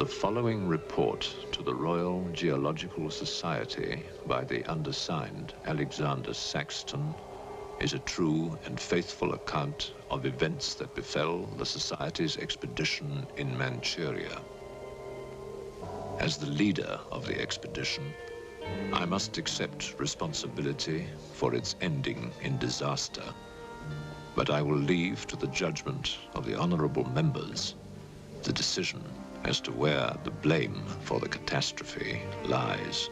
following report to the Royal Geological Society by the undersigned Alexander Saxton is a true and faithful account of events that befell the Society's expedition in Manchuria. As the leader of the expedition, I must accept responsibility for its ending in disaster, but I will leave to the judgment of the honorable members the decision as to where the blame for the catastrophe lies.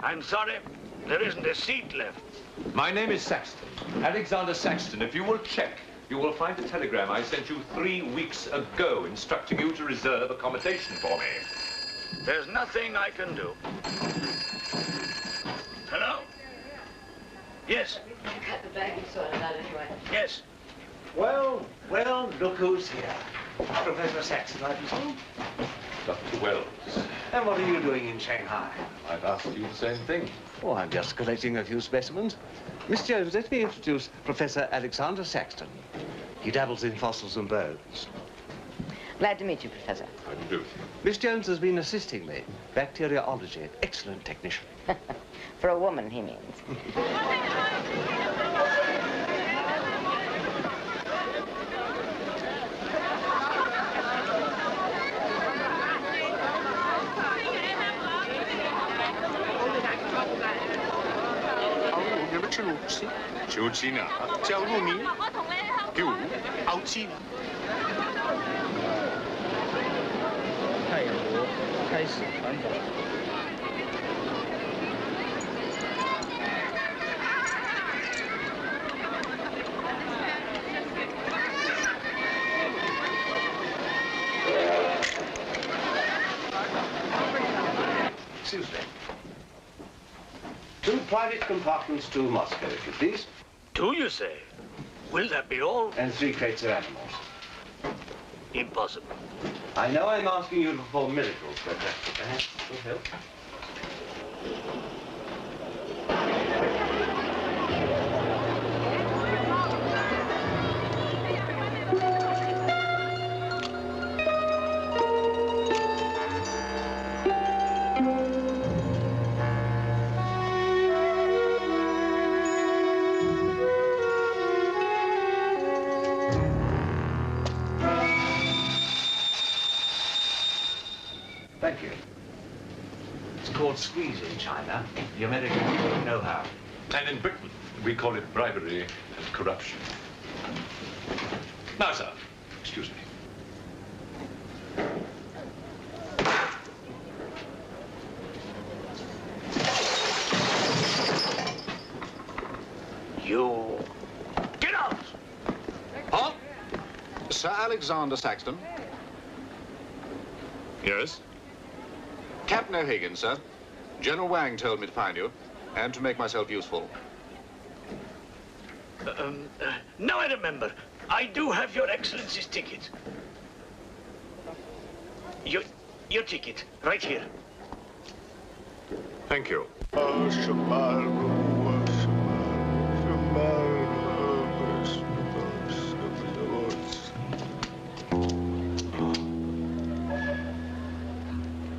I'm sorry, there isn't a seat left. My name is Saxton, Alexander Saxton. If you will check, you will find a telegram I sent you 3 weeks ago instructing you to reserve accommodation for me. There's nothing I can do. Hello? Yes. Cut the bag and sort it out anyway. Yes. Well, look who's here. Professor Saxton, I presume? Dr. Wells. And what are you doing in Shanghai? I've asked you the same thing. Oh, I'm just collecting a few specimens. Miss Jones, let me introduce Professor Alexander Saxton. He dabbles in fossils and bones. Glad to meet you, Professor. How do you do? Miss Jones has been assisting me. Bacteriology, excellent technician. For a woman, he means.求亲啊，叫入名，叫凹亲。太阳国开始传导。Excuse me. 2 private compartments to Moscow, if you please. 2, you say? Will that be all? And 3 crates of animals. Impossible. I know I'm asking you to perform miracles, but perhaps it will help. Thank you. It's called squeeze in China. The American people know how. And in Britain, we call it bribery and corruption. Now, sir, excuse me. You... Get out! Huh? Sir Alexander Saxton? Yes? Captain O'Hagan, sir. General Wang told me to find you, and to make myself useful. Now I remember. I do have your Excellency's ticket. Your ticket, right here. Thank you.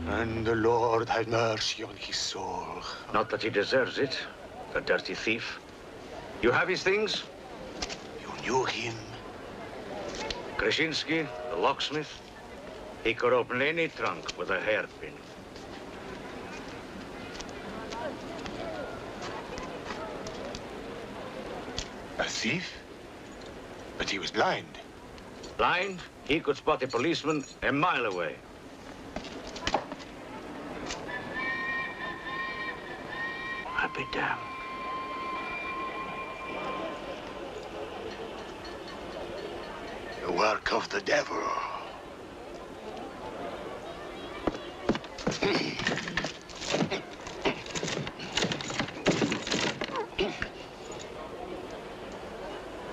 And the Lord had mercy on his soul. Not that he deserves it, the dirty thief. You have his things? You knew him? Krasinski, the locksmith, he could open any trunk with a hairpin. A thief? But he was blind. Blind, he could spot a policeman a mile away. I'll be damned. The work of the devil.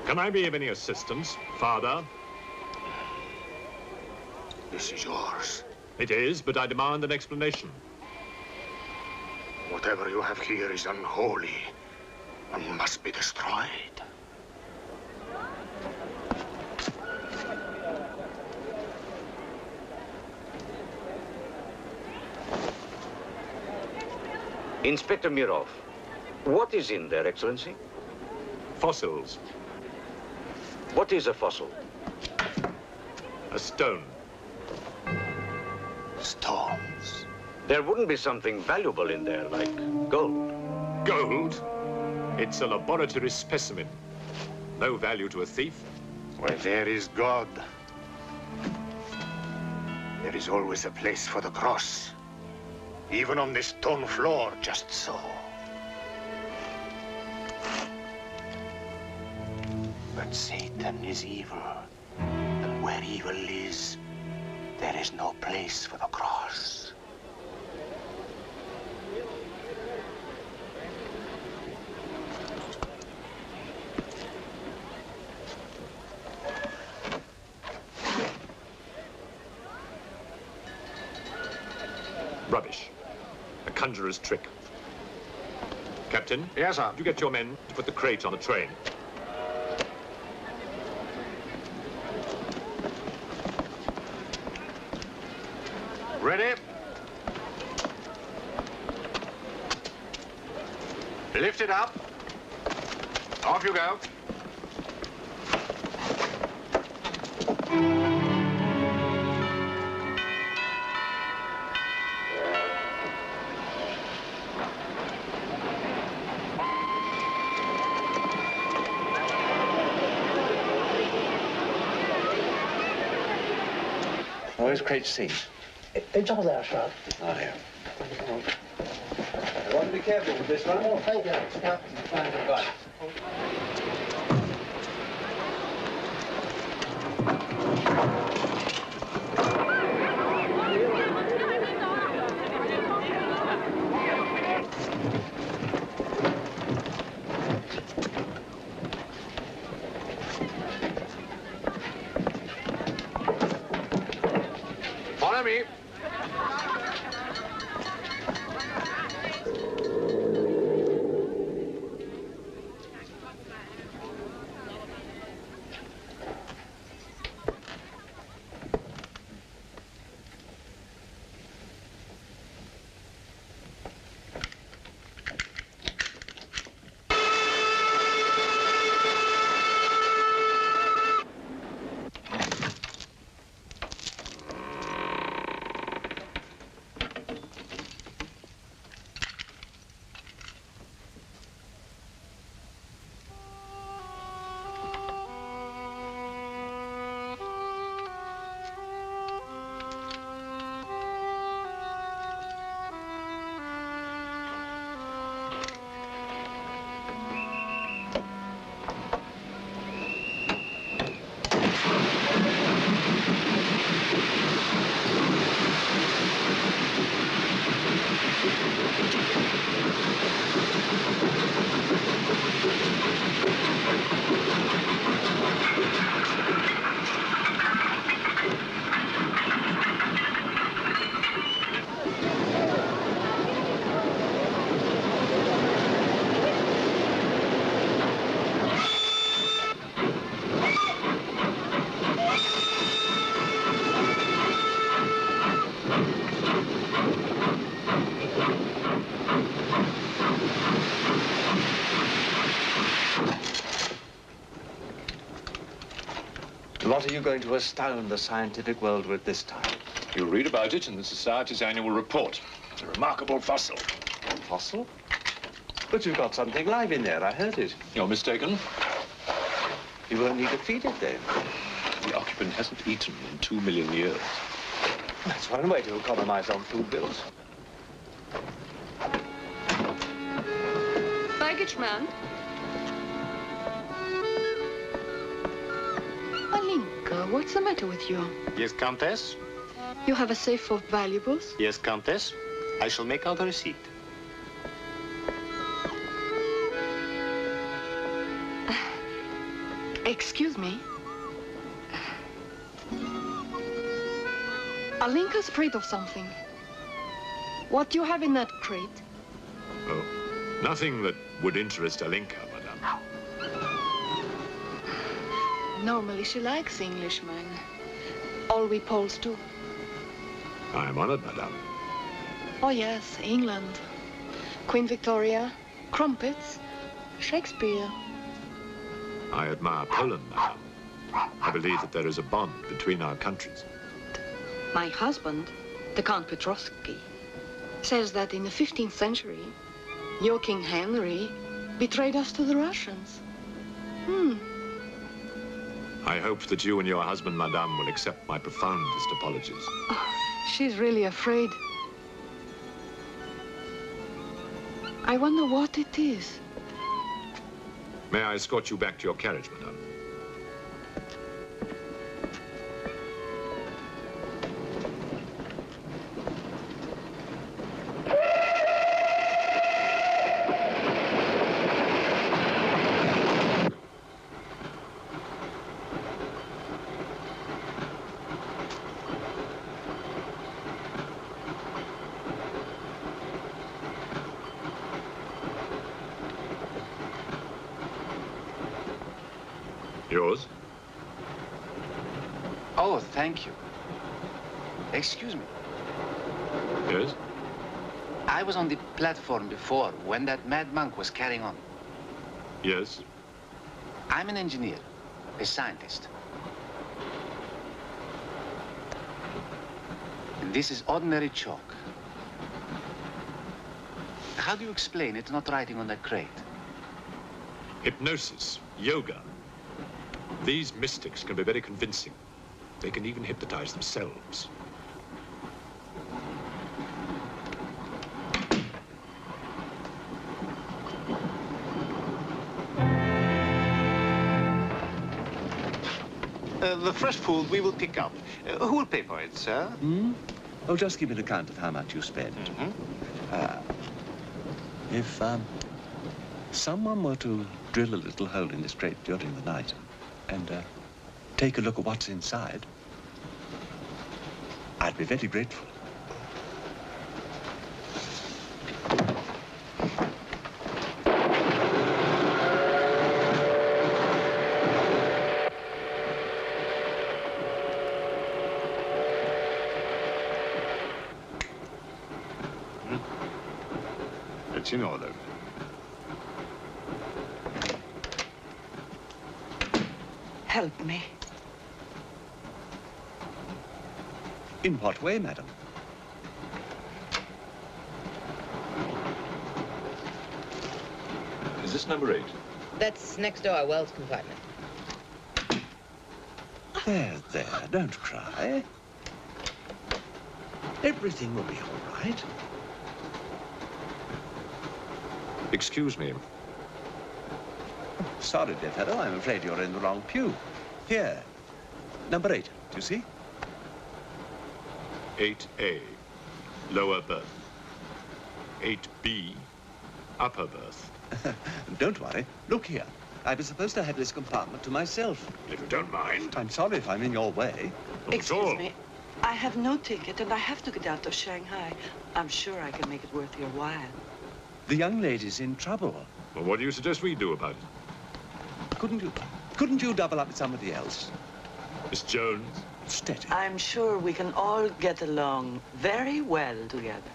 Can I be of any assistance, Father? This is yours. It is, but I demand an explanation. Whatever you have here is unholy and must be destroyed. Inspector Mirov, what is in there, Excellency? Fossils. What is a fossil? A stone. Stones. There wouldn't be something valuable in there, like gold. Gold? It's a laboratory specimen. No value to a thief. Where there is God, there is always a place for the cross. Even on this stone floor, just so. But Satan is evil. And where evil is, there is no place for the cross. Rubbish. A conjurer's trick. Captain? Yes, sir. You get your men to put the crate on the train. Ready? Lift it up. Off you go. Where's crate C? 照在这儿。 Oh, here. I want to be careful with this one. Oh, thank you. Right. Follow me. What are you going to astound the scientific world with this time? You'll read about it in the Society's annual report. It's a remarkable fossil. Fossil? But you've got something live in there, I heard it. You're mistaken. You won't need to feed it then. The occupant hasn't eaten in 2 million years. That's one way to economize on food bills. Baggage man. Alinka, what's the matter with you? Yes, Countess? You have a safe full of valuables? Yes, Countess. I shall make out a receipt. Excuse me. Alinka's afraid of something. What do you have in that crate? Oh, nothing that would interest Alinka, madame. Normally she likes Englishmen. All we Poles do. I am honored, madame. Oh yes, England. Queen Victoria, crumpets, Shakespeare. I admire Poland, madame. I believe that there is a bond between our countries. My husband, the Count Petrovsky, says that in the 15th century, your King Henry betrayed us to the Russians. I hope that you and your husband, madame, will accept my profoundest apologies. Oh, she's really afraid. I wonder what it is. May I escort you back to your carriage, madame? Yours? Oh, thank you. Excuse me. Yes? I was on the platform before when that mad monk was carrying on. Yes? I'm an engineer, a scientist. And this is ordinary chalk. How do you explain it's not writing on that crate? Hypnosis, yoga. These mystics can be very convincing. They can even hypnotize themselves. The fresh food we will pick up. Who will pay for it, sir? Oh, just give me an account of how much you spend. If someone were to drill a little hole in this crate during the night and take a look at what's inside, I'd be very grateful. It's in order. Help me. In what way, madam? Is this number 8? That's next door, Wells compartment. There, don't cry. Everything will be all right. Excuse me. Sorry, dear fellow, I'm afraid you're in the wrong pew. Here, number 8, do you see? 8A, lower berth. 8B, upper berth. Don't worry. Look here. I was supposed to have this compartment to myself. If you don't mind. I'm sorry if I'm in your way. Not at all. Excuse me. I have no ticket and I have to get out of Shanghai. I'm sure I can make it worth your while. The young lady's in trouble. Well, what do you suggest we do about it? Couldn't you double up with somebody else? Miss Jones, Steady. I'm sure we can all get along very well together.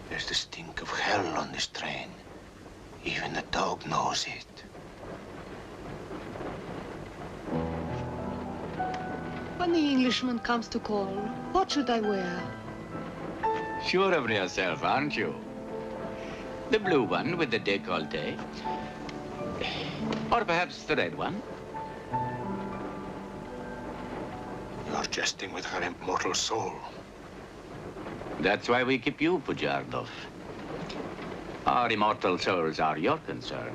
There's the stink of hell on this train. Even the dog knows it. When the Englishman comes to call, what should I wear? Sure of yourself, aren't you? The blue one with the décolleté. Or perhaps the red one. You're jesting with her immortal soul. That's why we keep you, Pujardov. Our immortal souls are your concern.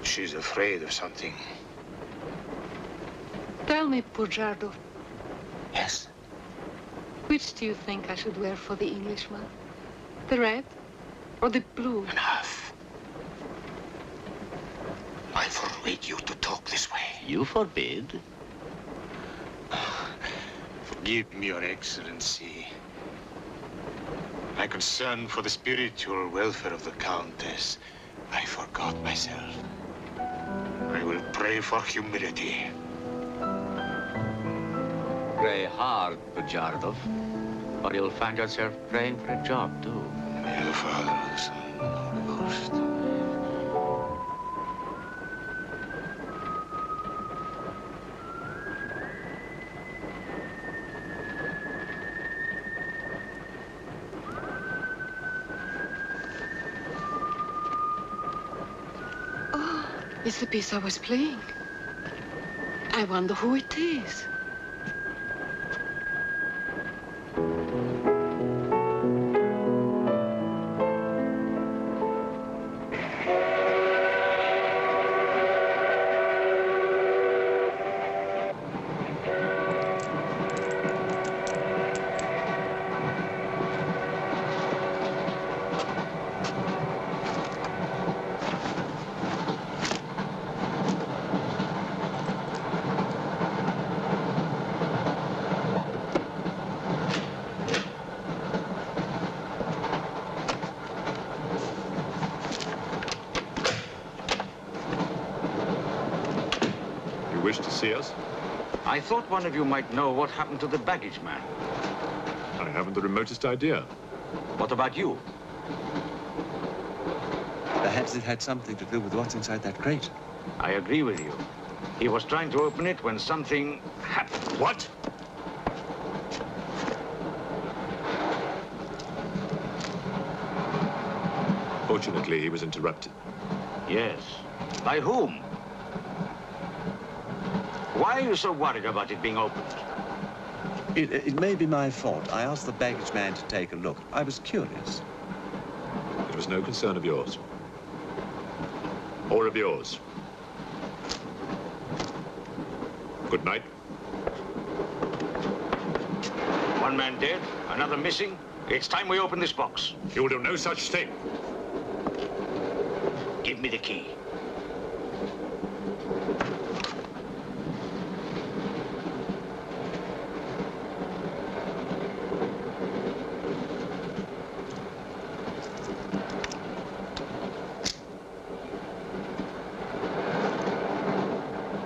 She's afraid of something. Tell me, Pujardov, Yes? which do you think I should wear for the Englishman? The red or the blue? Enough. I forbid you to talk this way. You forbid? Forgive me, Your Excellency. My concern for the spiritual welfare of the Countess, I forgot myself. I will pray for humility. Pray hard, Pujardov, or you'll find yourself praying for a job, too. May the Father, the Son, and the Holy Ghost. It's the piece I was playing. I wonder who it is. Wish to see us? I thought one of you might know what happened to the baggage man. I haven't the remotest idea. What about you? Perhaps it had something to do with what's inside that crate. I agree with you. He was trying to open it when something happened. What? Fortunately, he was interrupted. Yes. By whom? Why are you so worried about it being opened? It may be my fault. I asked the baggage man to take a look. I was curious. It was no concern of yours. Or of yours. Good night. One man dead, another missing. It's time we open this box. You will do no such thing. Give me the key.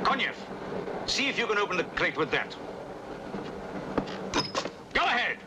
Konyev, see if you can open the crate with that. Go ahead!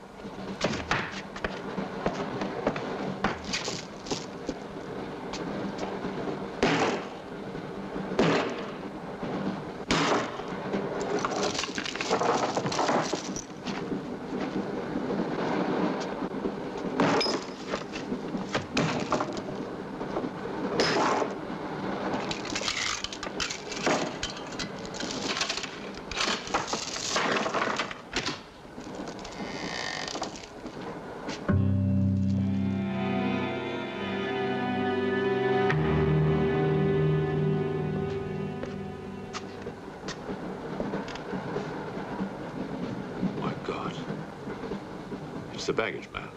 It's the baggage man.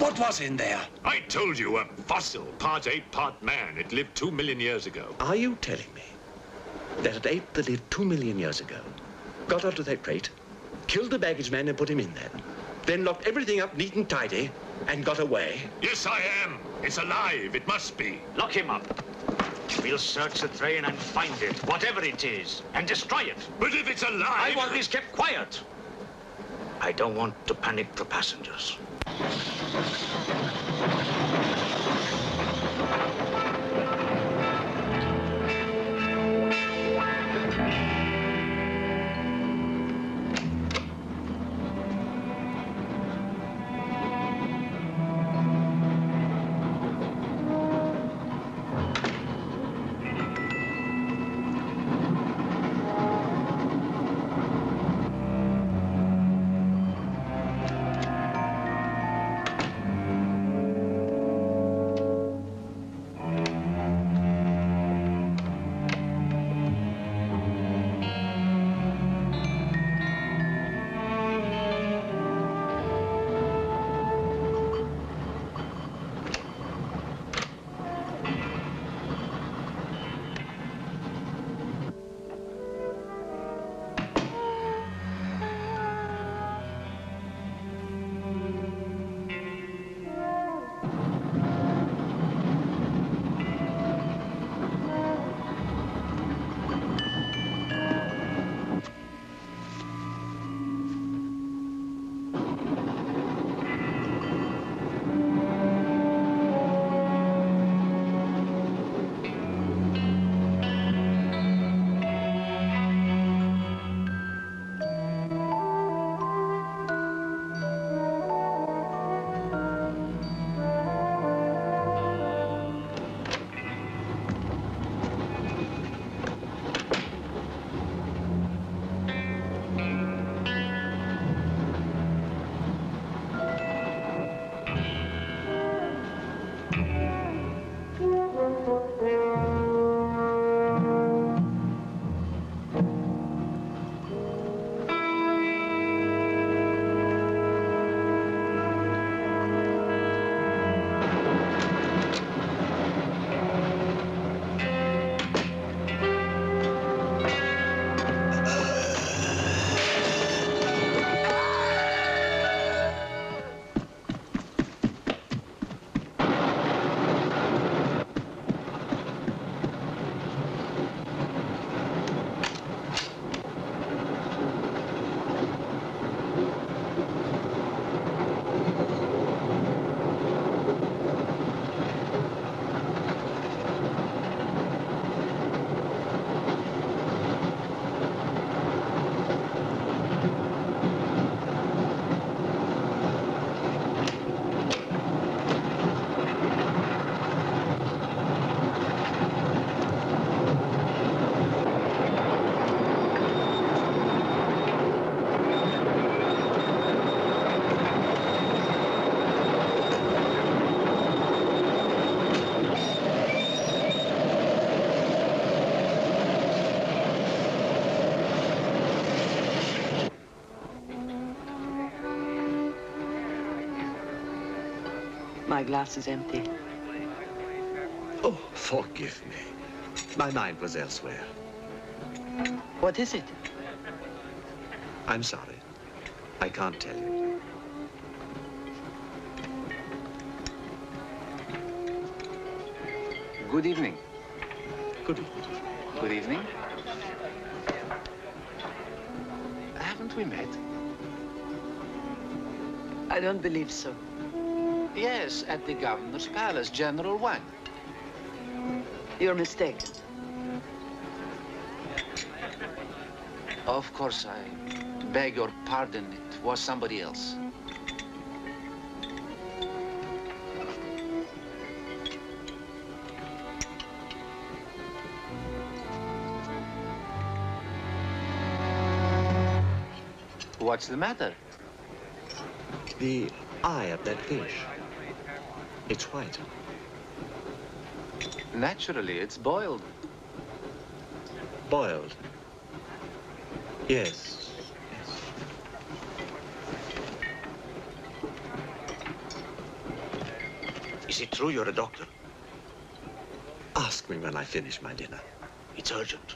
What was in there? I told you, a fossil, part ape, part man. It lived 2 million years ago. Are you telling me that an ape that lived 2 million years ago got onto that crate, killed the baggage man and put him in there, then locked everything up neat and tidy and got away? Yes, I am. It's alive. It must be. Lock him up. We'll search the train and find it, whatever it is, and destroy it. But if it's alive... I want this kept quiet. I don't want to panic the passengers. My glass is empty. Oh, forgive me. My mind was elsewhere. What is it? I'm sorry. I can't tell you. Good evening. Good evening. Good evening. Haven't we met? I don't believe so. Yes, at the governor's palace, General Wang. You're mistaken. Of course, I beg your pardon. It was somebody else. What's the matter? The eye of that fish. It's white. Naturally, it's boiled. Boiled. Yes. Is it true you're a doctor? Ask me when I finish my dinner. It's urgent.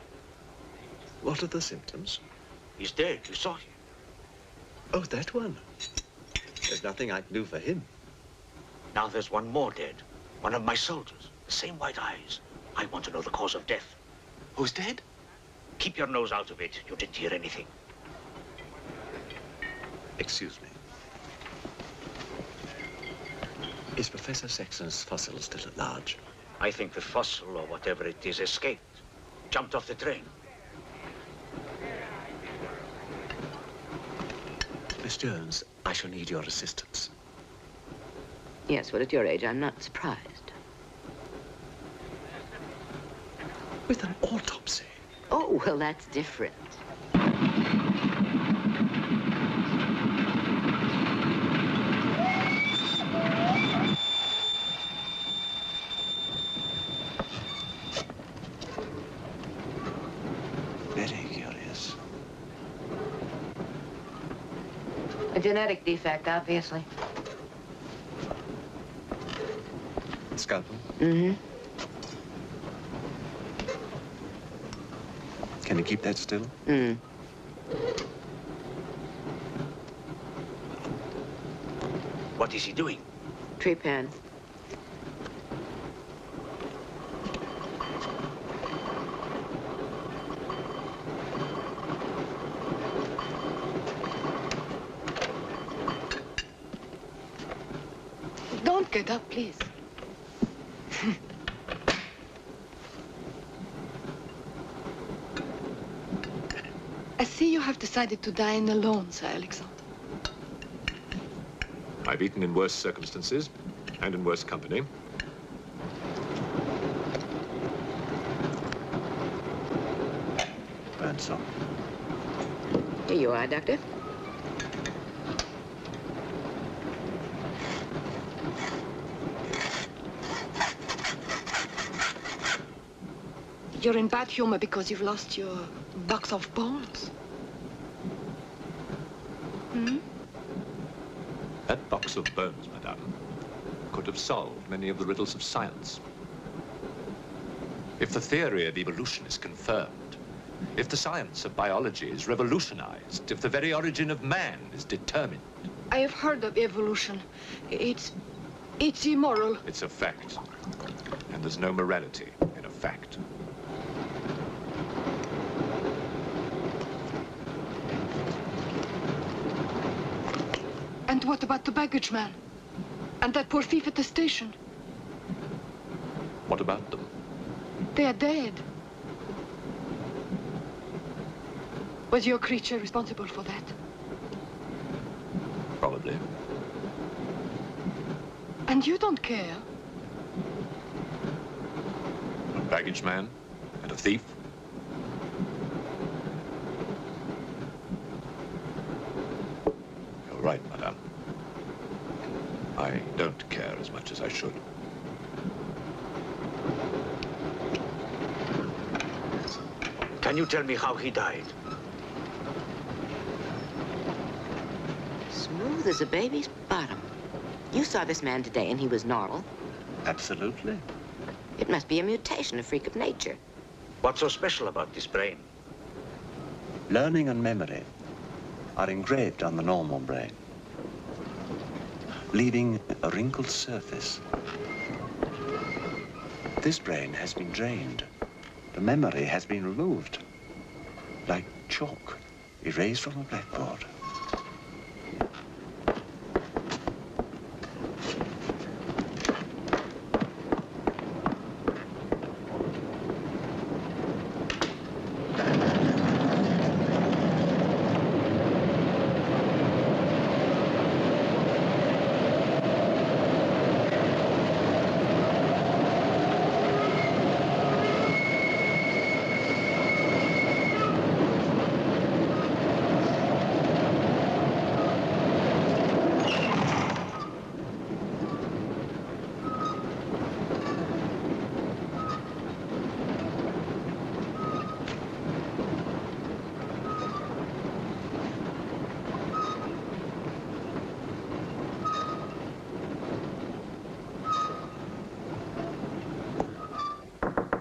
What are the symptoms? He's dead. You saw him. Oh, that one. There's nothing I can do for him. Now there's one more dead. One of my soldiers. The same white eyes. I want to know the cause of death. Who's dead? Keep your nose out of it. You didn't hear anything. Excuse me. Is Professor Saxon's fossil still at large? I think the fossil, or whatever it is, escaped. Jumped off the train. Miss Jones, I shall need your assistance. Yes, well, at your age, I'm not surprised. With an autopsy? Oh, well, that's different. Very curious. A genetic defect, obviously. Scalpel? Mm-hmm. Can you keep that still? Mm. What is he doing? Trepan. Don't get up, please. I see you have decided to dine alone, Sir Alexander. I've eaten in worse circumstances and in worse company. Burnsop. Here you are, Doctor. You're in bad humor because you've lost your box of bones. Hmm? That box of bones, madame, could have solved many of the riddles of science. If the theory of evolution is confirmed, if the science of biology is revolutionized, if the very origin of man is determined. I have heard of evolution. It's immoral. It's a fact. And there's no morality in a fact. And what about the baggage man? And that poor thief at the station? What about them? They are dead. Was your creature responsible for that? Probably. And you don't care? A baggage man and a thief? You're right, madame. I don't care as much as I should. Can you tell me how he died? Smooth as a baby's bottom. You saw this man today and he was normal. Absolutely. It must be a mutation, a freak of nature. What's so special about this brain? Learning and memory are engraved on the normal brain, leaving a wrinkled surface. This brain has been drained. The memory has been removed, like chalk erased from a blackboard.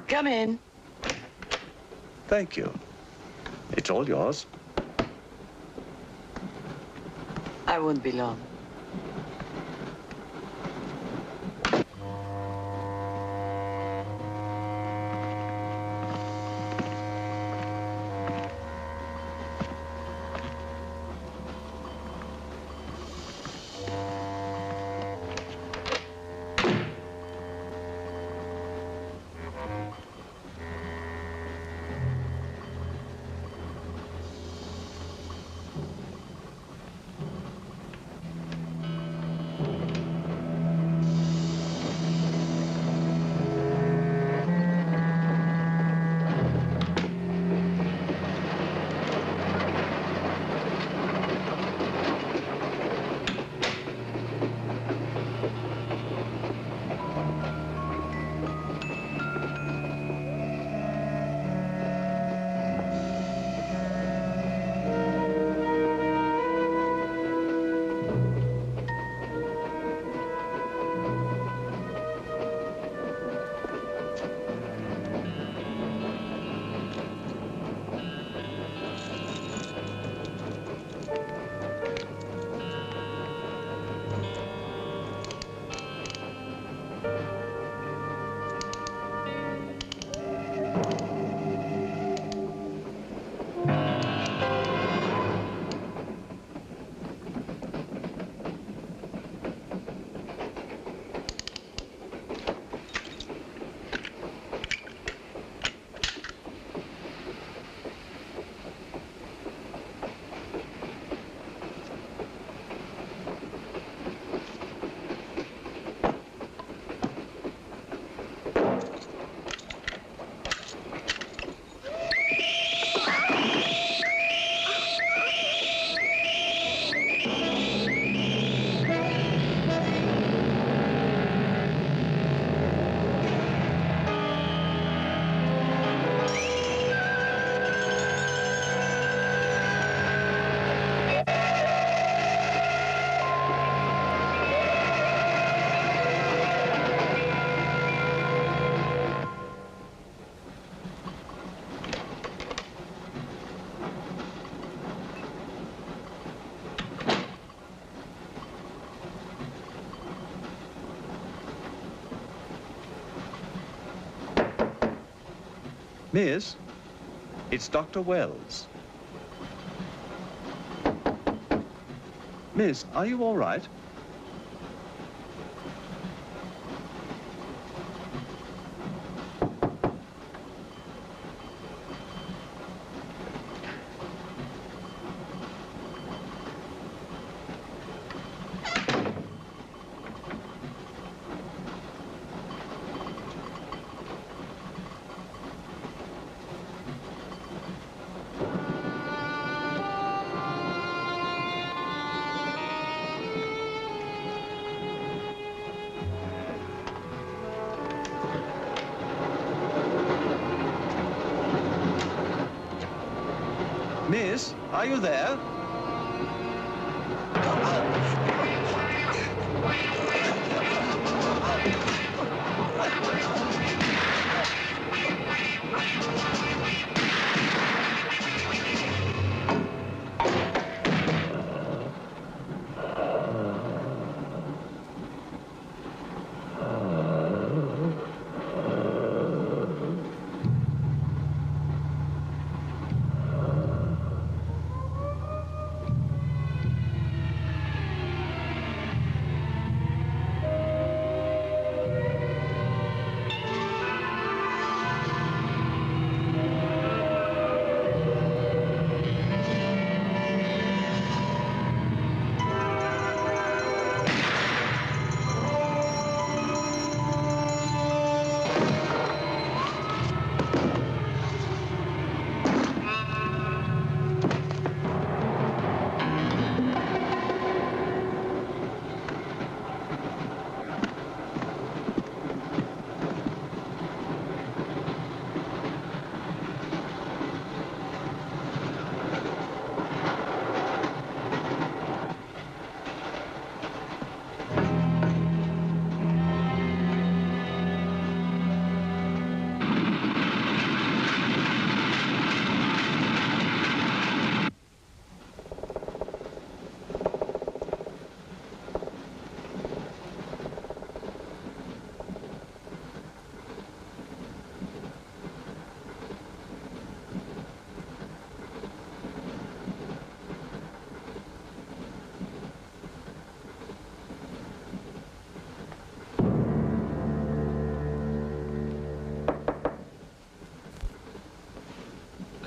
Come in. Thank you. It's all yours. I won't be long. Miss, it's Dr. Wells. Miss, are you all right? Miss, are you there?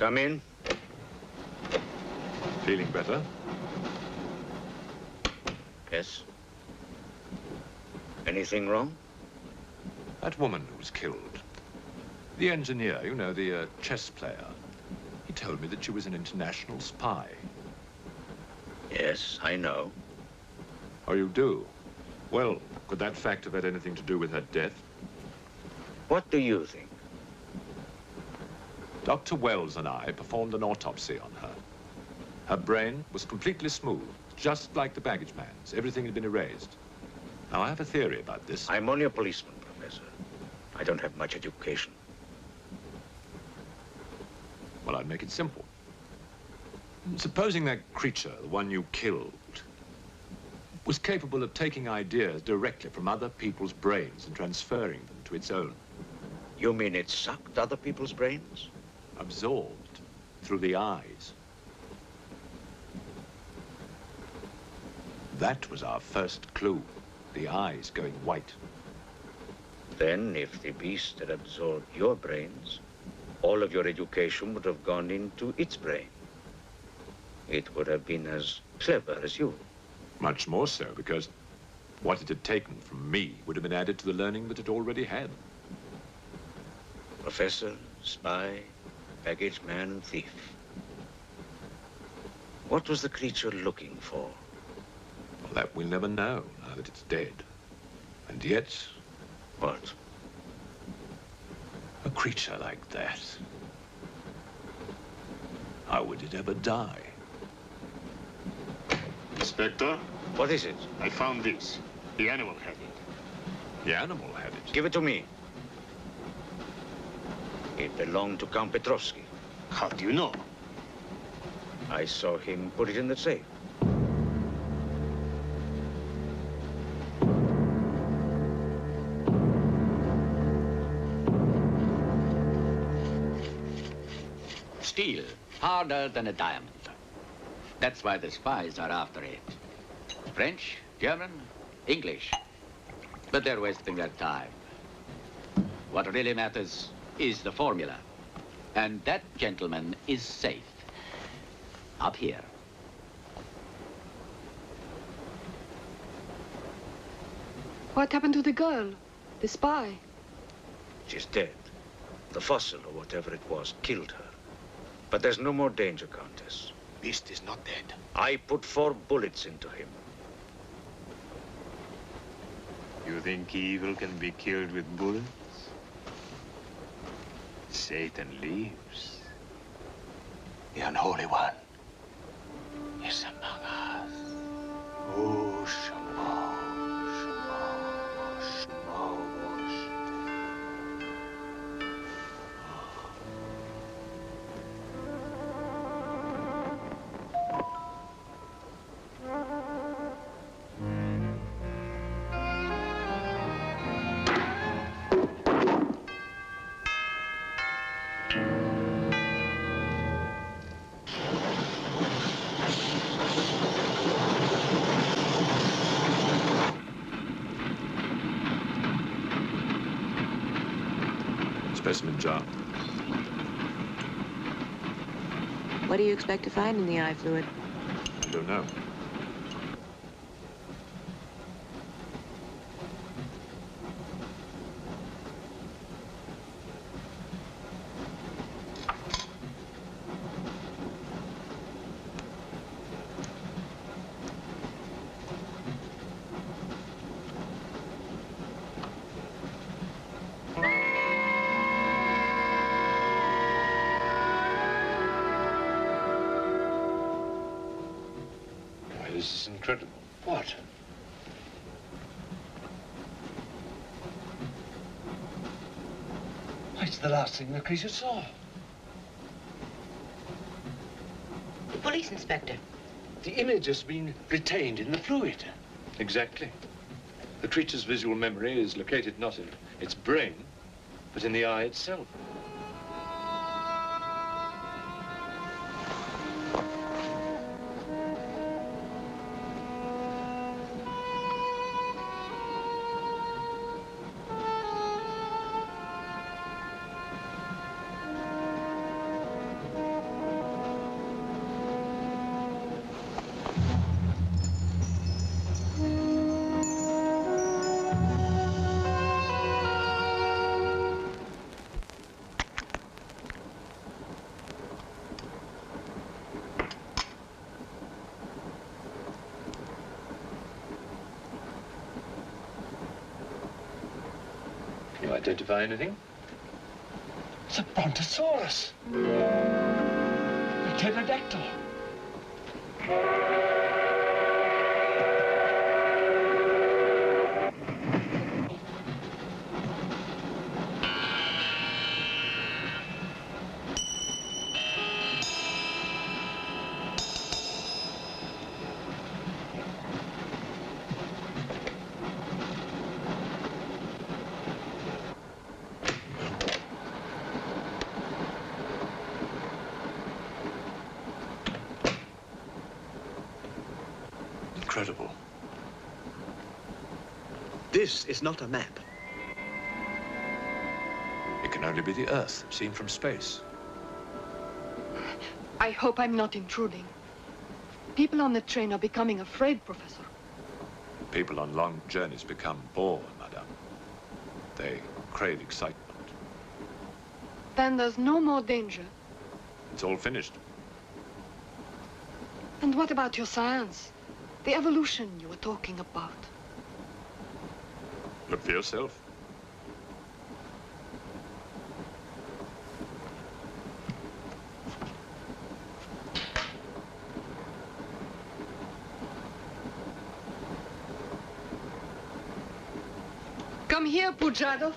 Come in. Feeling better? Yes. Anything wrong? That woman who was killed. The engineer, you know, the chess player. He told me that she was an international spy. Yes, I know. Oh, you do? Well, could that fact have had anything to do with her death? What do you think? Dr. Wells and I performed an autopsy on her. Her brain was completely smooth, just like the baggage man's. Everything had been erased. Now, I have a theory about this. I'm only a policeman, Professor. I don't have much education. Well, I'd make it simple. Supposing that creature, the one you killed, was capable of taking ideas directly from other people's brains and transferring them to its own. You mean it sucked other people's brains? Absorbed through the eyes. That was our first clue, the eyes going white. Then, if the beast had absorbed your brains, all of your education would have gone into its brain. It would have been as clever as you. Much more so, because what it had taken from me would have been added to the learning that it already had. Professor, spy, baggage man, and thief. What was the creature looking for? Well, that we'll never know, now that it's dead. And yet... What? A creature like that. How would it ever die? Inspector? What is it? I found this. The animal had it. The animal had it? Give it to me. It belonged to Count Petrovsky. How do you know? I saw him put it in the safe. Steel, harder than a diamond. That's why the spies are after it. French, German, English. But they're wasting their time. What really matters is the formula. And that, gentleman, is safe. Up here. What happened to the girl? The spy? She's dead. The fossil, or whatever it was, killed her. But there's no more danger, Countess. Beast is not dead. I put 4 bullets into him. You think evil can be killed with bullets? Satan lives. The Unholy One is among us. Oh, Shamo, Shamo, Shamo. Specimen jar. What do you expect to find in the eye fluid? I don't know. This is incredible. What? It's the last thing the creature saw. The police inspector. The image has been retained in the fluid. Exactly. The creature's visual memory is located not in its brain, but in the eye itself. Identify anything? It's a brontosaurus. A pterodactyl. Incredible. This is not a map. It can only be the Earth, seen from space. I hope I'm not intruding. People on the train are becoming afraid, Professor. People on long journeys become bored, madame. They crave excitement. Then there's no more danger. It's all finished. And what about your science? The evolution you were talking about. Look for yourself. Come here, Pujadov.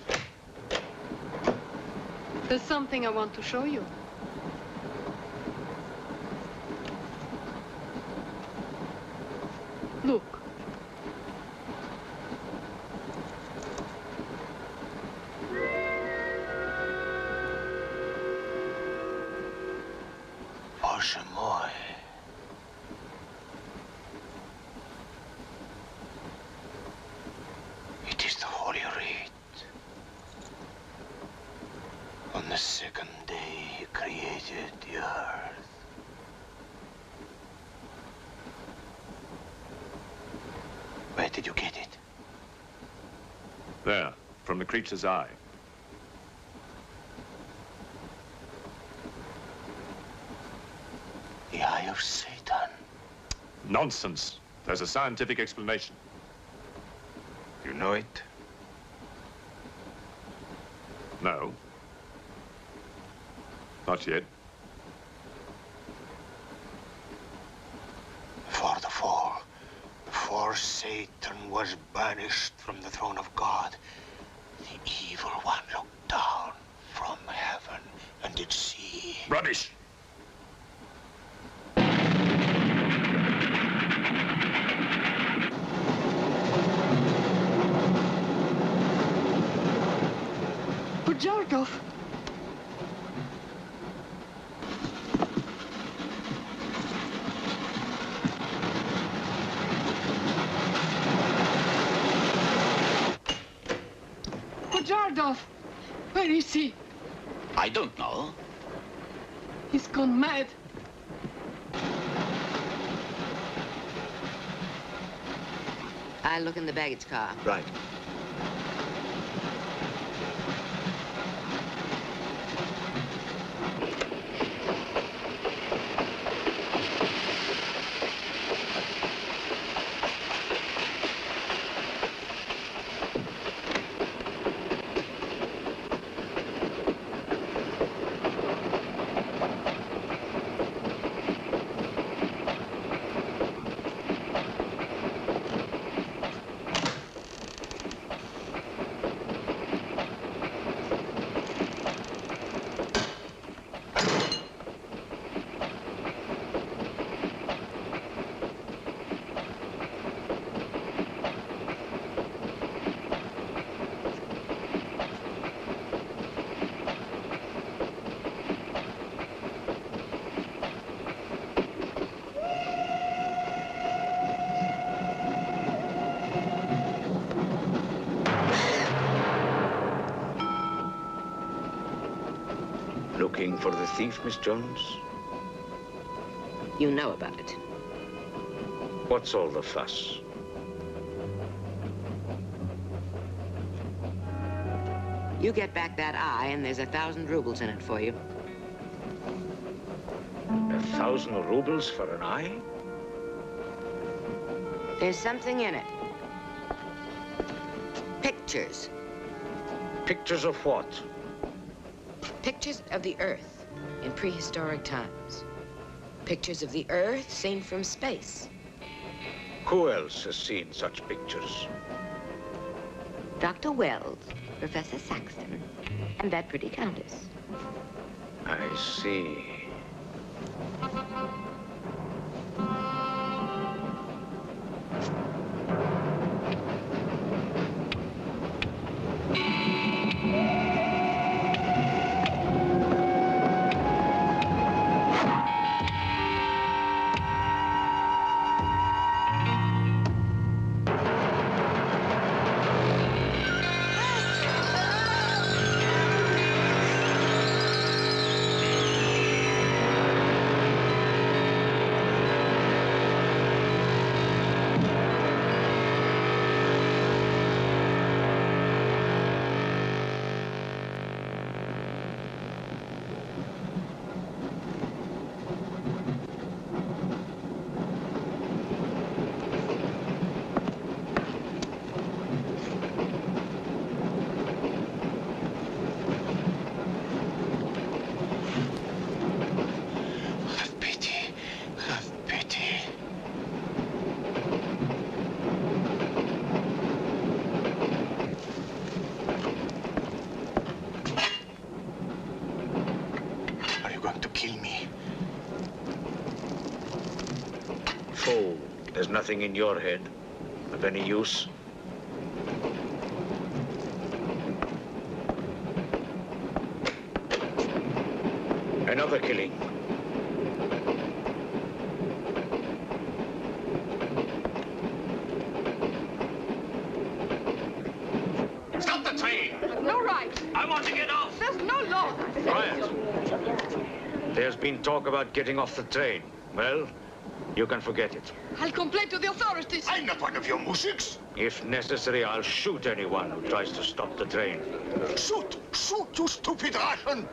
There's something I want to show you. Look. Bоже мой. It is the Holy Rite. On the second day, he created the earth. Where did you get it? There, from the creature's eye. The eye of Satan. Nonsense. There's a scientific explanation. You know it? No. Not yet. Before the fall, before Satan was banished from the throne of God, the evil one looked down from heaven and did see... Rubbish! Pujadov. Pujadov. Where is he? I don't know. He's gone mad. I'll look in the baggage car. Right. Looking for the thief, Miss Jones? You know about it. What's all the fuss? You get back that eye, and there's 1,000 rubles in it for you. 1,000 rubles for an eye? There's something in it. Pictures. Pictures of what? Pictures of the Earth in prehistoric times. Pictures of the Earth seen from space. Who else has seen such pictures? Dr. Wells, Professor Saxton, and that pretty countess. I see. Fool, there's nothing in your head of any use. Another killing. Stop the train! No right. I want to get off. There's no law. Quiet. There's been talk about getting off the train. Well, you can forget it. I'll complain to the authorities. I'm not one of your musics. If necessary, I'll shoot anyone who tries to stop the train. Shoot! Shoot, you stupid Russian!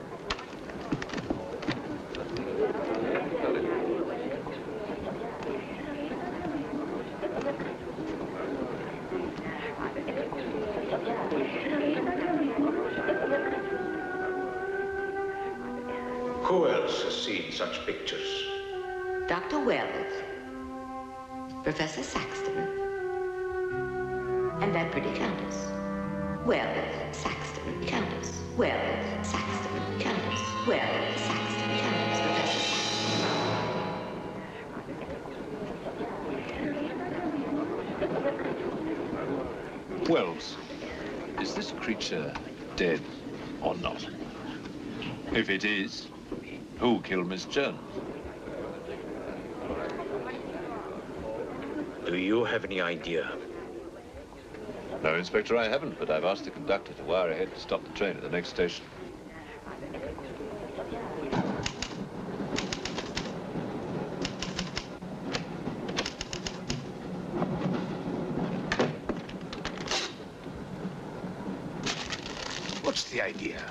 Who else has seen such pictures? Dr. Wells, Professor Saxton, and that pretty countess. Wells, Saxton, countess. Wells, Saxton, countess. Wells, Saxton, countess. Professor Saxton. Wells, is this creature dead or not? If it is, who killed Miss Jones? Do you have any idea? No, Inspector, I haven't, but I've asked the conductor to wire ahead to stop the train at the next station. What's the idea?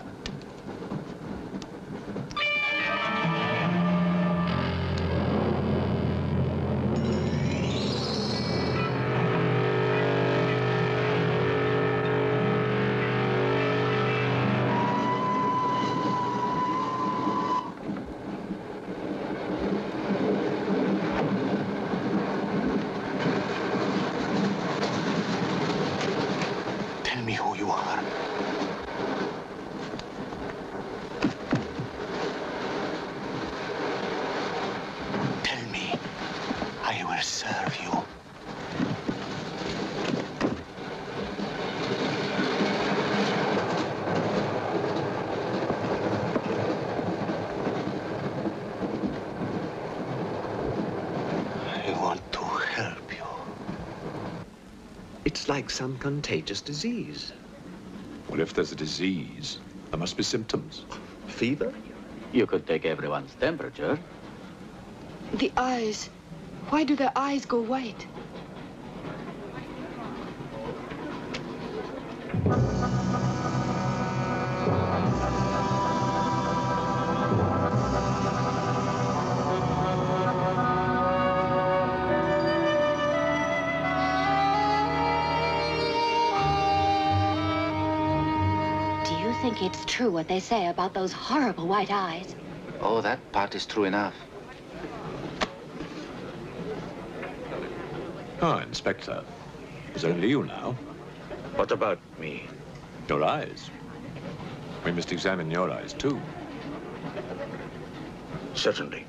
Tell me who you are. Tell me. I will serve you. I want to help you. It's like some contagious disease. Well, if there's a disease, there must be symptoms. Fever? You could take everyone's temperature. The eyes. Why do their eyes go white? think it's true what they say about those horrible white eyes. Oh, that part is true enough. Ah, Inspector. It's only you now. What about me? Your eyes. We must examine your eyes, too. Certainly.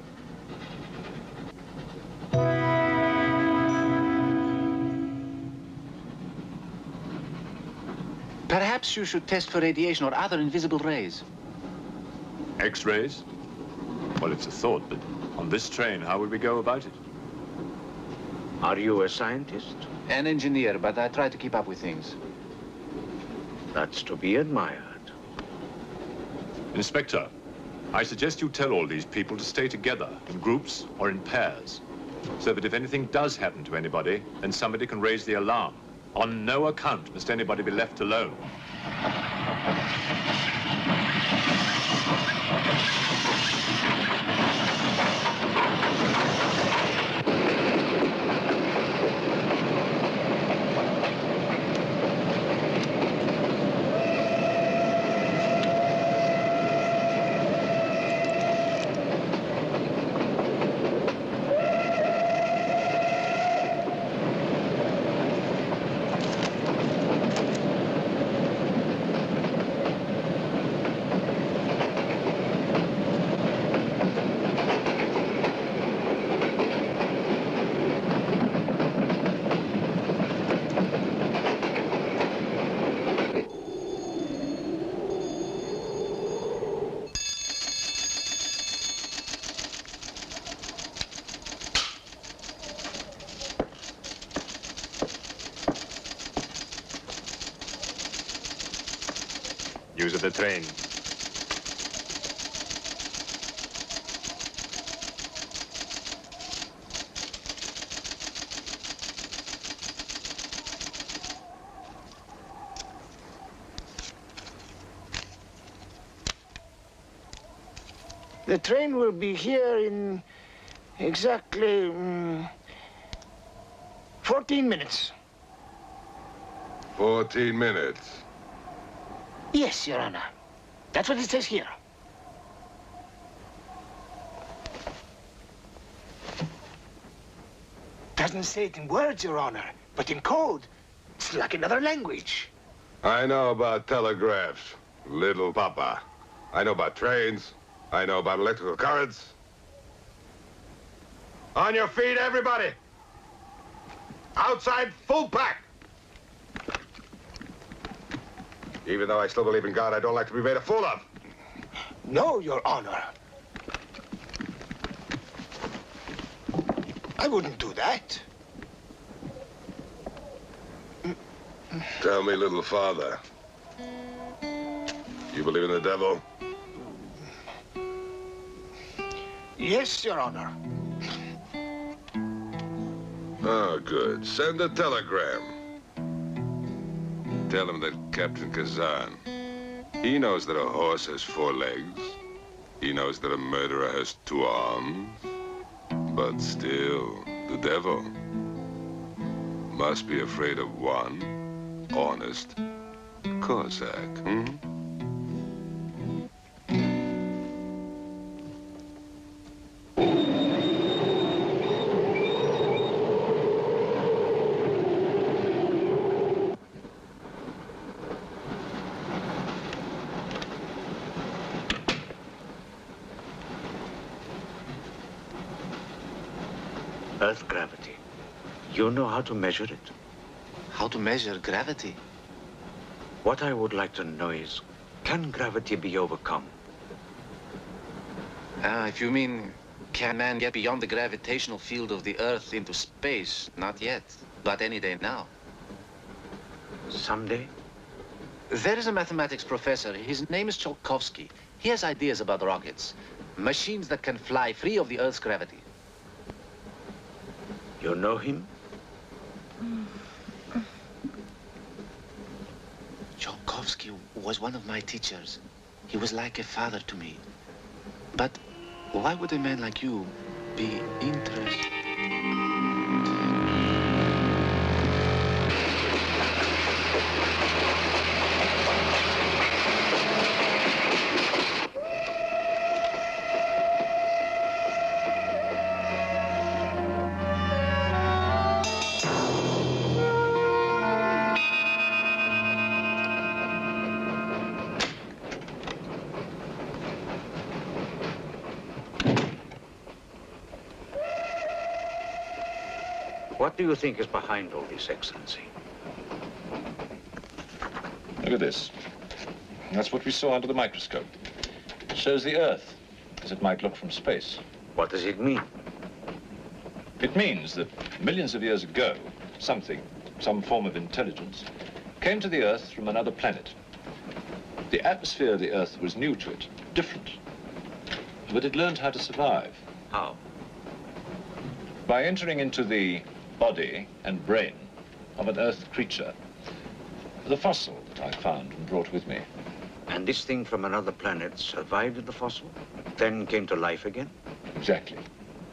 Perhaps you should test for radiation or other invisible rays. X-rays? Well, it's a thought, but on this train, how would we go about it? Are you a scientist? An engineer, but I try to keep up with things. That's to be admired. Inspector, I suggest you tell all these people to stay together, in groups or in pairs, so that if anything does happen to anybody, then somebody can raise the alarm. On no account must anybody be left alone. Use of the train. The train will be here in exactly 14 minutes. 14 minutes. Yes, Your Honor. That's what it says here. Doesn't say it in words, Your Honor, but in code. It's like another language. I know about telegraphs, little papa. I know about trains. I know about electrical currents. On your feet, everybody. Outside, full pack. Even though I still believe in God, I don't like to be made a fool of. No, Your Honor. I wouldn't do that. Tell me, little father. You believe in the devil? Yes, Your Honor. Oh, good. Send a telegram. Tell him that Captain Kazan, he knows that a horse has 4 legs. He knows that a murderer has 2 arms. But still, the devil must be afraid of one honest Cossack, Earth gravity. You know how to measure it? How to measure gravity? What I would like to know is, can gravity be overcome? If you mean, can man get beyond the gravitational field of the Earth into space? Not yet, but any day now. Someday? There is a mathematics professor. His name is Tsiolkovsky. He has ideas about rockets. Machines that can fly free of the Earth's gravity. You know him? Tsiolkovsky was one of my teachers. He was like a father to me. But why would a man like you be interested? What do you think is behind all this, Excellency? Look at this. That's what we saw under the microscope. It shows the Earth as it might look from space. What does it mean? It means that millions of years ago, something, some form of intelligence, came to the Earth from another planet. The atmosphere of the Earth was new to it, different. But it learned how to survive. How? By entering into the body and brain of an Earth creature. The fossil that I found and brought with me. And this thing from another planet survived in the fossil, then came to life again? Exactly.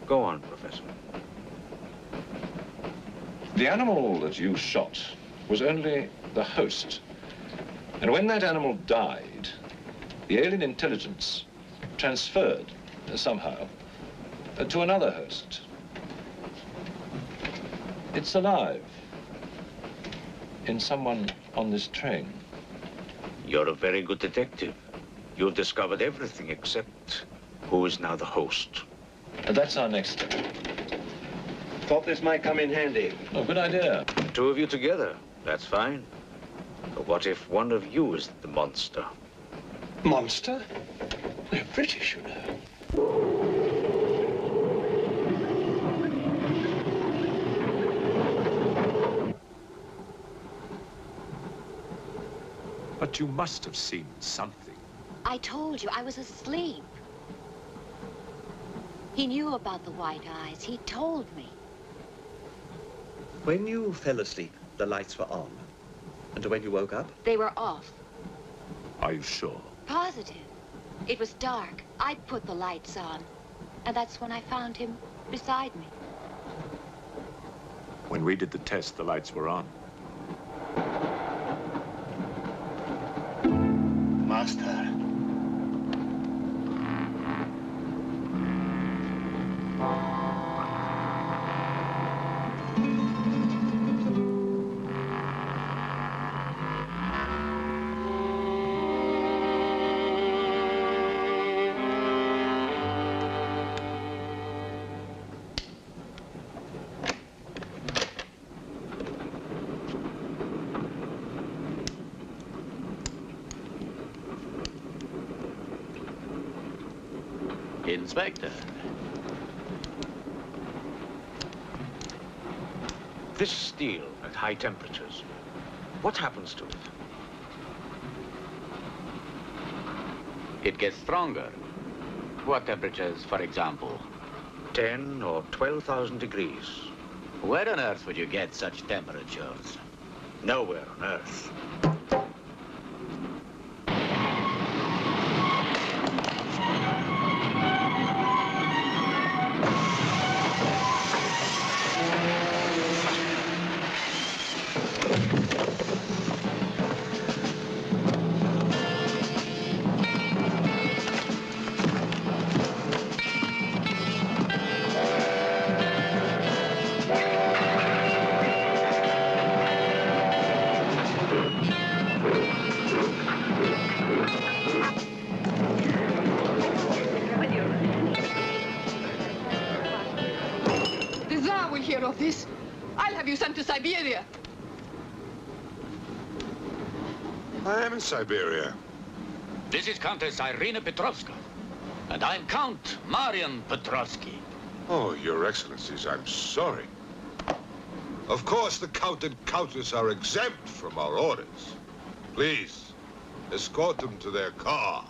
Go on, Professor. The animal that you shot was only the host. And when that animal died, the alien intelligence transferred somehow to another host. It's alive in someone on this train. You're a very good detective. You've discovered everything except who is now the host. And that's our next step. Thought this might come in handy. Oh, good idea. Two of you together, that's fine. But what if one of you is the monster? Monster? They're British, you know. But you must have seen something. I told you, I was asleep. He knew about the white eyes. He told me. When you fell asleep, the lights were on. And when you woke up? They were off. Are you sure? Positive. It was dark. I'd put the lights on. And that's when I found him beside me. When we did the test, the lights were on. Master. Inspector. This steel at high temperatures, what happens to it? It gets stronger. What temperatures, for example? 10 or 12,000 degrees. Where on earth would you get such temperatures? Nowhere on earth. Of this, I'll have you sent to Siberia. I am in Siberia. This is Countess Irina Petrovska, and I'm Count Marian Petrovsky. Oh, Your Excellencies, I'm sorry. Of course, the Count and Countess are exempt from our orders. Please, escort them to their car.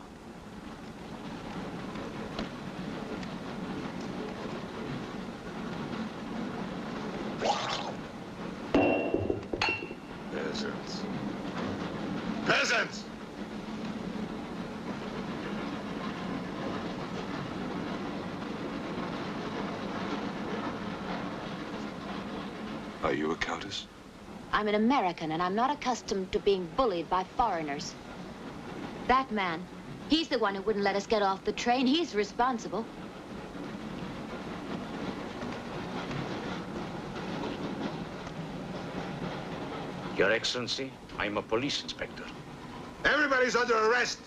Peasants. Peasants! Are you a countess? I'm an American, and I'm not accustomed to being bullied by foreigners. That man, he's the one who wouldn't let us get off the train. He's responsible. Your Excellency, I'm a police inspector. Everybody's under arrest!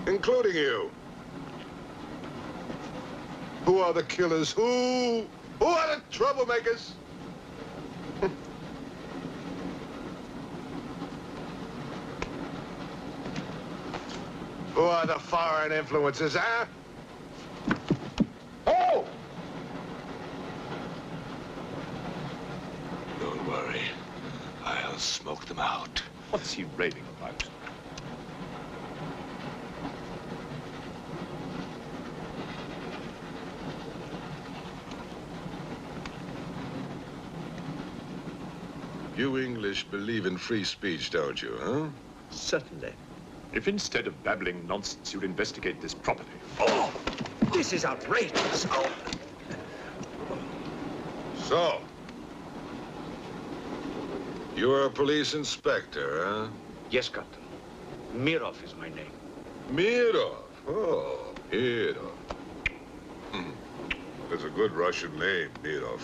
Including you. Who are the killers? Who are the troublemakers? Who are the foreign influences, huh? Oh! Don't worry. I'll smoke them out. What's he raving about? You English believe in free speech, don't you, huh? Certainly. If instead of babbling nonsense, you'd investigate this property. Oh! This is outrageous. Oh! So, you're a police inspector, huh? Yes, Captain. Mirov is my name. Mirov? Oh, Mirov. That's a good Russian name, Mirov.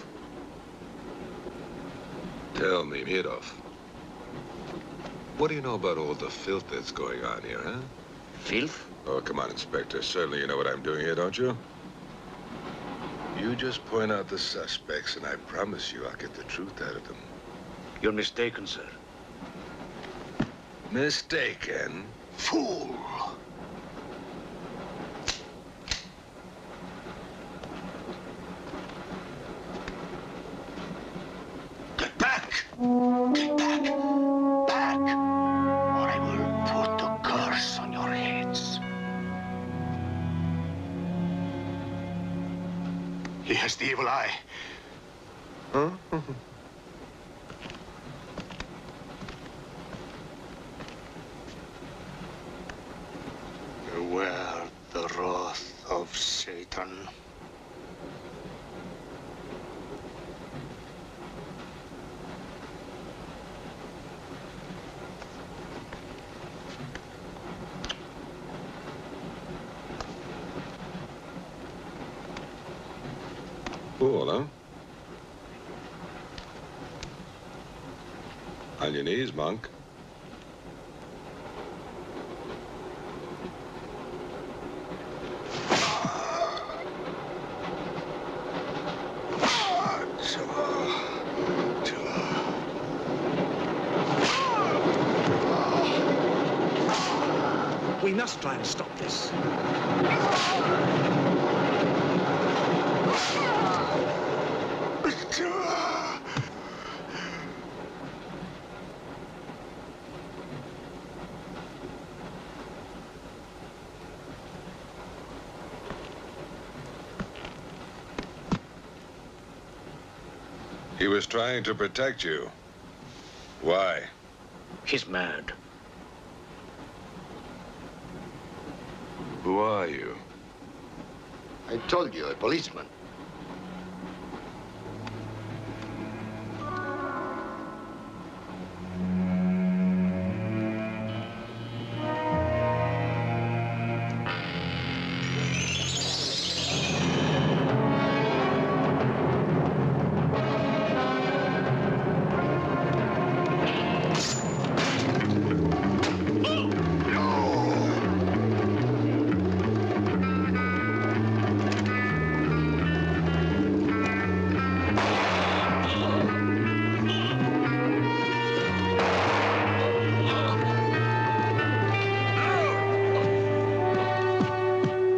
Tell me, Mirov, what do you know about all the filth that's going on here, huh? Filth? Oh, come on, Inspector. Certainly you know what I'm doing here, don't you? You just point out the suspects, and I promise you I'll get the truth out of them. You're mistaken, sir. Mistaken? Fool! Get back! Get back! Back! Or I will put a curse on your heads. He has the evil eye. Huh? Beware the wrath of Satan. Cool, huh? On your knees, monk. We must try and stop this. He was trying to protect you. Why? He's mad. Who are you? I told you, a policeman.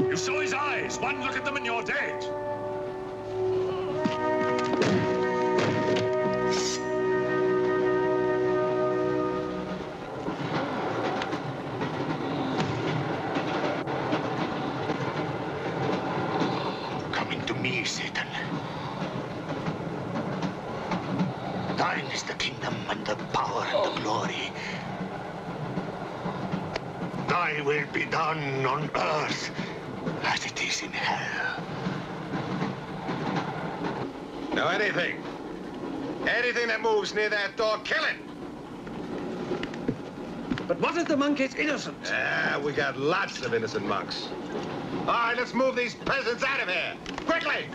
You saw his eyes. One look at them and you're dead. Coming to me, Satan. Thine is the kingdom and the power and the glory. Thy will be done on earth as it is in hell. Now, anything that moves near that door, kill it! But what if the monk is innocent? Ah, we got lots of innocent monks. All right, let's move these peasants out of here. Quickly!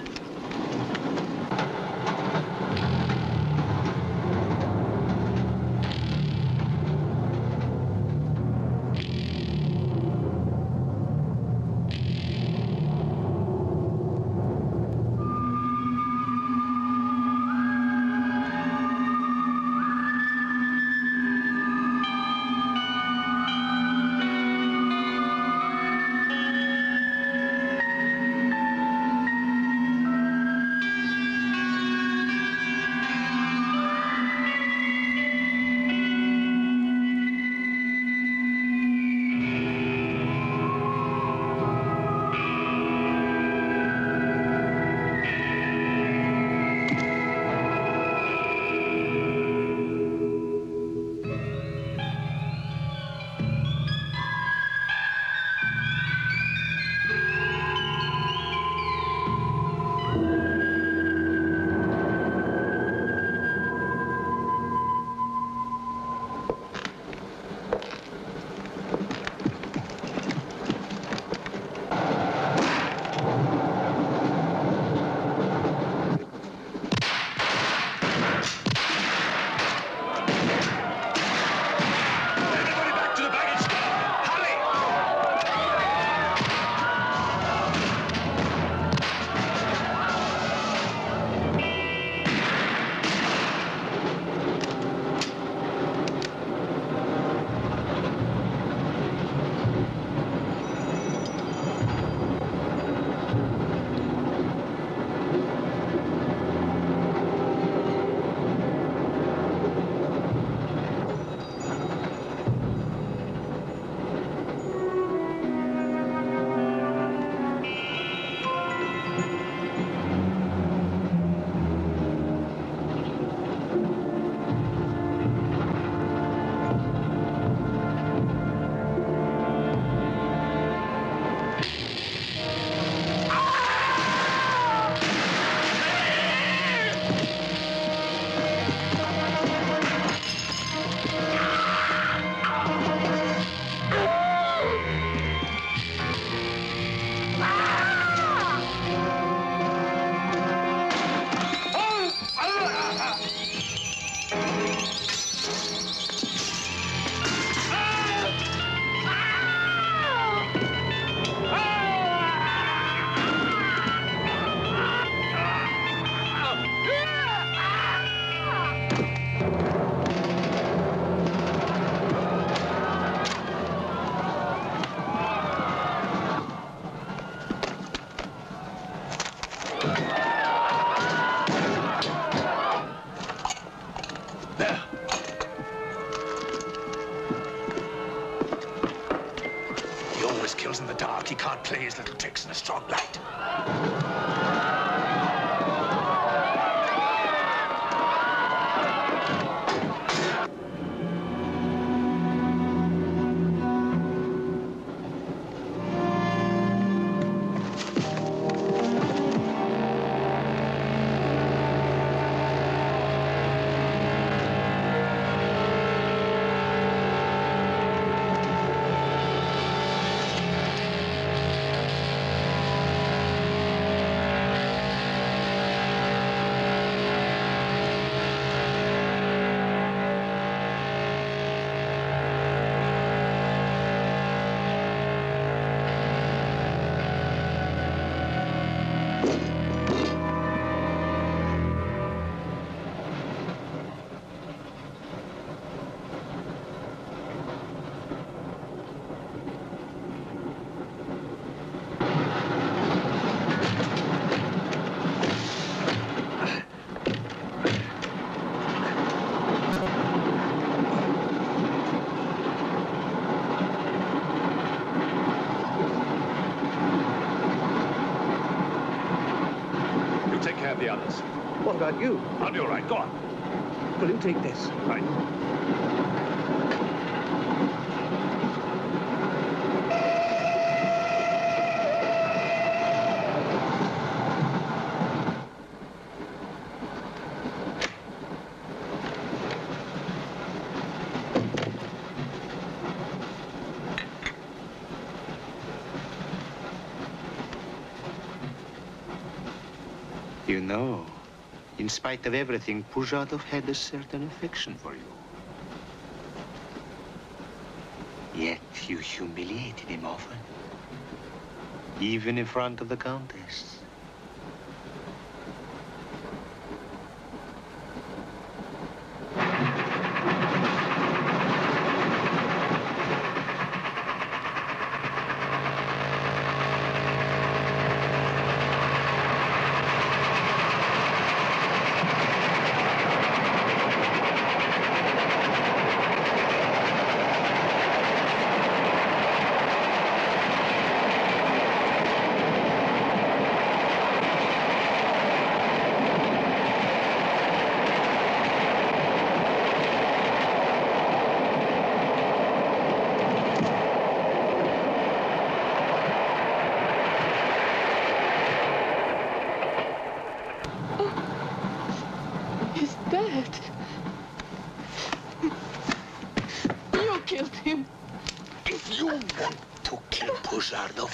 kills in the dark. He can't play his little tricks in a strong light. The others. What about you? I'll be all right. Go on. Will you take this? Right. You know, in spite of everything, Pujatov had a certain affection for you. Yet you humiliated him often, even in front of the Countess.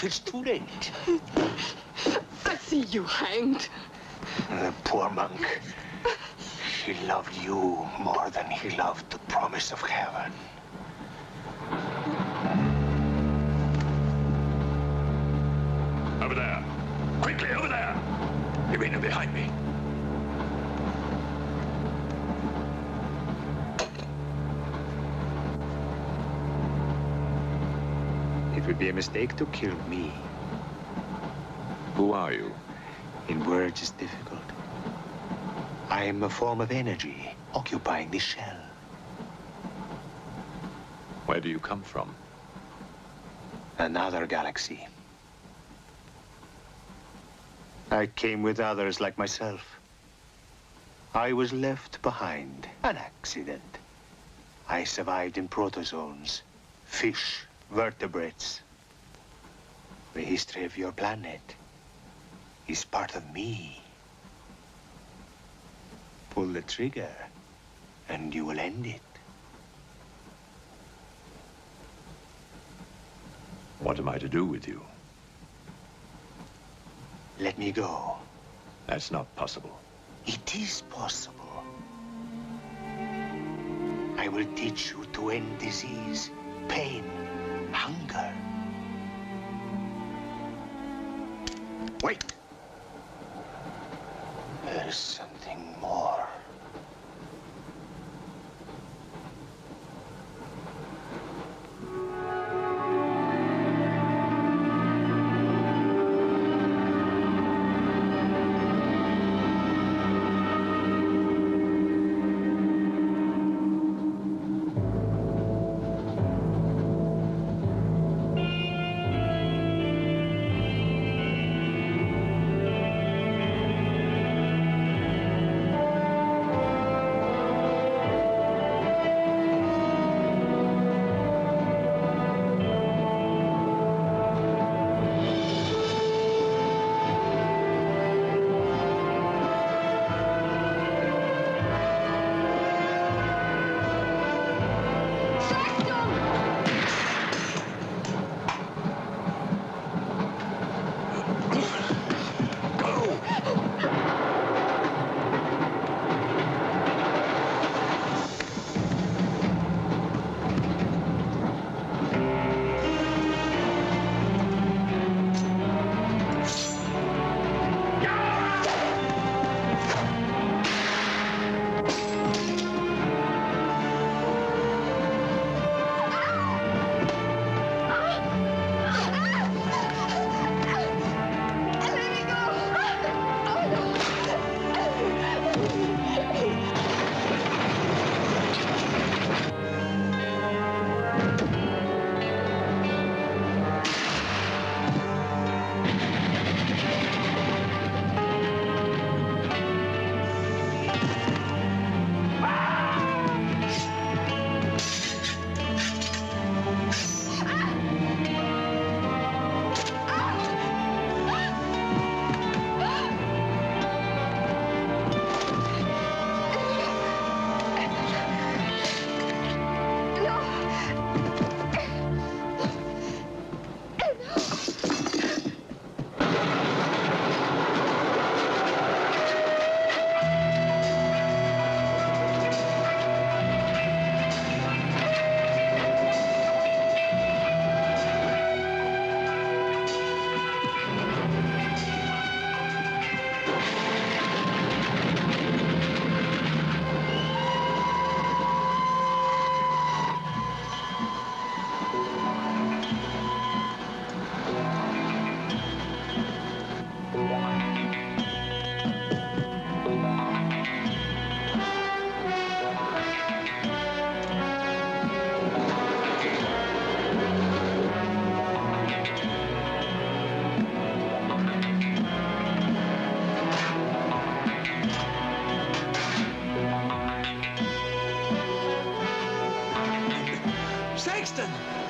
It's too late. I see you hanged. The poor monk. He loved you more than he loved the promise of heaven. Over there. Quickly, over there. Irina, behind me. It would be a mistake to kill me. Who are you? In words, it's difficult. I am a form of energy occupying this shell. Where do you come from? Another galaxy. I came with others like myself. I was left behind. An accident. I survived in protozoans, fish, vertebrates. The history of your planet is part of me. Pull the trigger, and you will end it. What am I to do with you? Let me go. That's not possible. It is possible. I will teach you to end disease, pain, hunger. Wait. There is something more.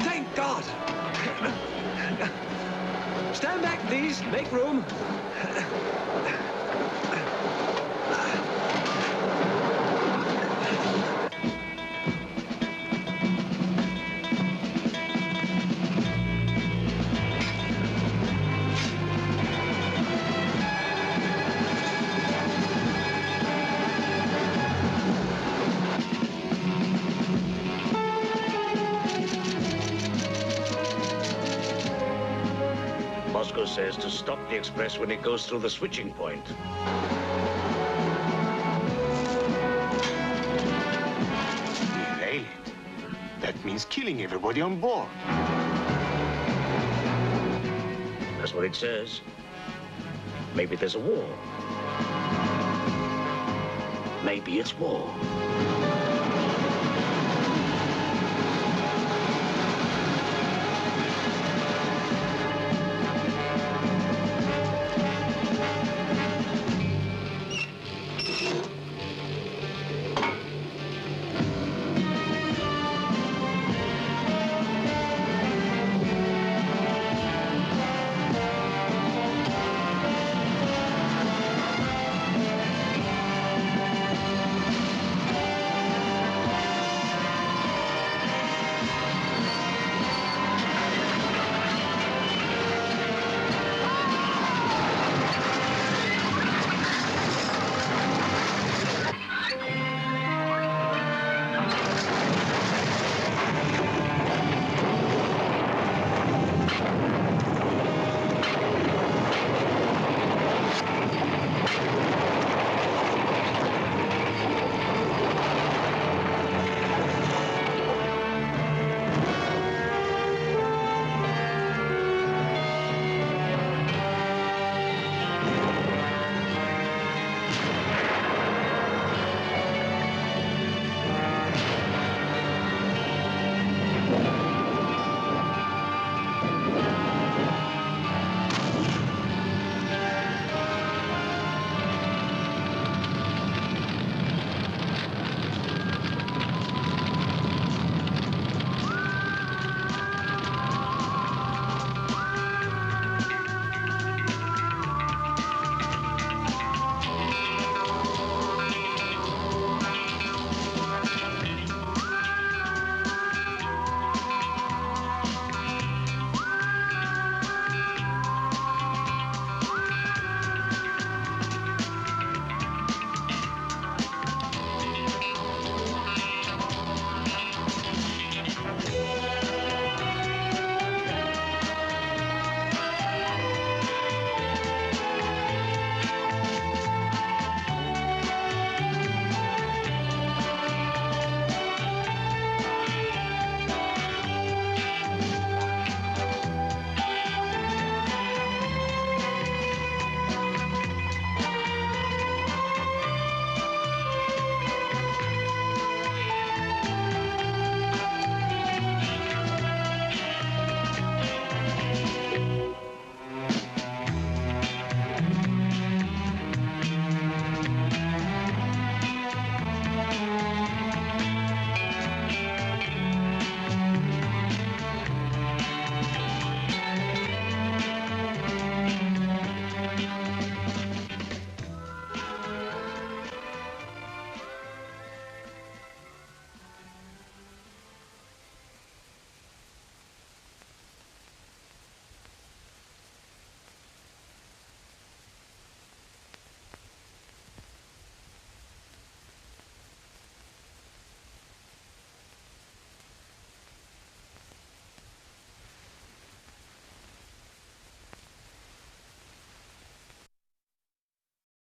Thank God. Stand back, please. Make room. Moscow says to stop the express when it goes through the switching point. Derail it. That means killing everybody on board. That's what it says. Maybe there's a war. Maybe it's war.